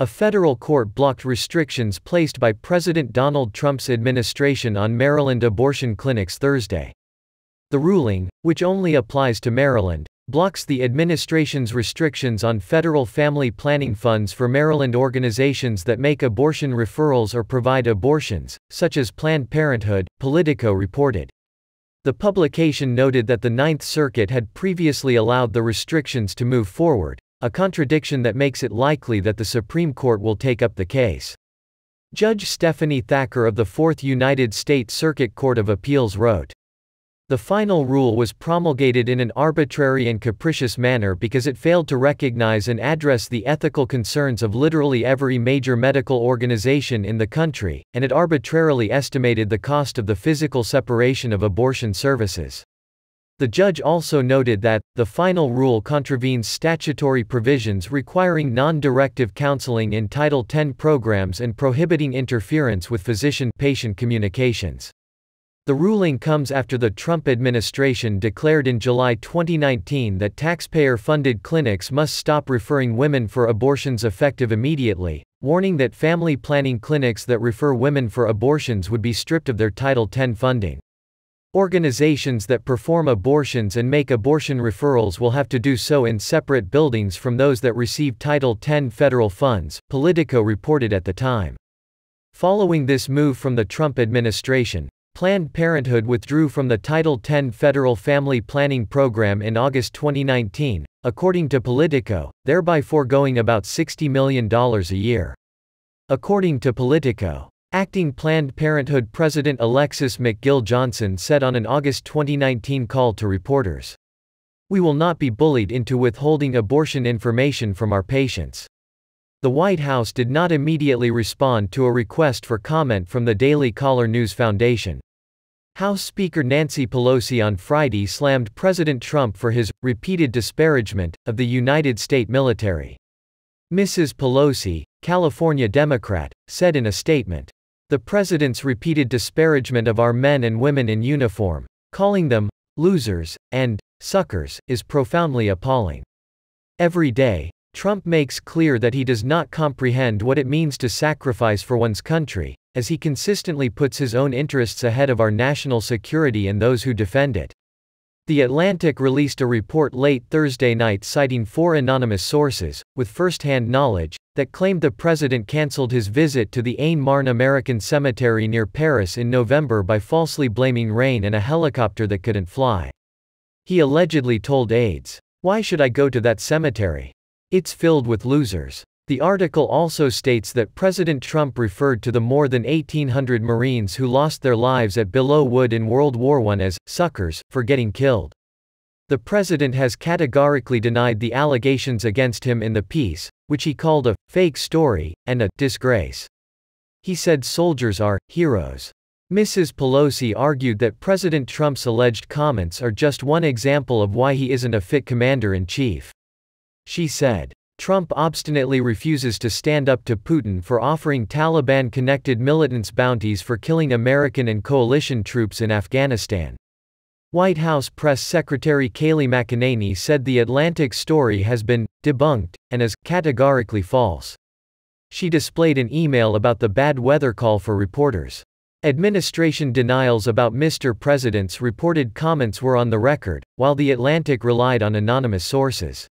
A federal court blocked restrictions placed by President Donald Trump's administration on Maryland abortion clinics Thursday. The ruling, which only applies to Maryland, blocks the administration's restrictions on federal family planning funds for Maryland organizations that make abortion referrals or provide abortions, such as Planned Parenthood, Politico reported. The publication noted that the Ninth Circuit had previously allowed the restrictions to move forward, a contradiction that makes it likely that the Supreme Court will take up the case. Judge Stephanie Thacker of the Fourth United States Circuit Court of Appeals wrote, "The final rule was promulgated in an arbitrary and capricious manner because it failed to recognize and address the ethical concerns of literally every major medical organization in the country, and it arbitrarily estimated the cost of the physical separation of abortion services." The judge also noted that, the final rule contravenes statutory provisions requiring non-directive counseling in Title X programs and prohibiting interference with physician-patient communications. The ruling comes after the Trump administration declared in July 2019 that taxpayer-funded clinics must stop referring women for abortions effective immediately, warning that family planning clinics that refer women for abortions would be stripped of their Title X funding. Organizations that perform abortions and make abortion referrals will have to do so in separate buildings from those that receive Title X federal funds, Politico reported at the time. Following this move from the Trump administration, Planned Parenthood withdrew from the Title X federal family planning program in August 2019, according to Politico, thereby foregoing about $60 million a year. According to Politico, acting Planned Parenthood President Alexis McGill Johnson said on an August 2019 call to reporters, "We will not be bullied into withholding abortion information from our patients." The White House did not immediately respond to a request for comment from the Daily Caller News Foundation. House Speaker Nancy Pelosi on Friday slammed President Trump for his repeated disparagement of the United States military. Mrs. Pelosi, California Democrat, said in a statement, "The president's repeated disparagement of our men and women in uniform, calling them losers and suckers, is profoundly appalling. Every day, Trump makes clear that he does not comprehend what it means to sacrifice for one's country, as he consistently puts his own interests ahead of our national security and those who defend it." The Atlantic released a report late Thursday night citing 4 anonymous sources, with first-hand knowledge, that claimed the president canceled his visit to the Aisne-Marne American Cemetery near Paris in November by falsely blaming rain and a helicopter that couldn't fly. He allegedly told aides, "Why should I go to that cemetery? It's filled with losers." The article also states that President Trump referred to the more than 1,800 Marines who lost their lives at Belleau Wood in World War I as suckers for getting killed. The president has categorically denied the allegations against him in the piece, which he called a fake story and a disgrace. He said soldiers are heroes. Mrs. Pelosi argued that President Trump's alleged comments are just one example of why he isn't a fit commander-in-chief. She said, "Trump obstinately refuses to stand up to Putin for offering Taliban-connected militants bounties for killing American and coalition troops in Afghanistan." White House Press Secretary Kayleigh McEnany said the Atlantic story has been debunked and is categorically false. She displayed an email about the bad weather call for reporters. Administration denials about Mr. President's reported comments were on the record, while the Atlantic relied on anonymous sources.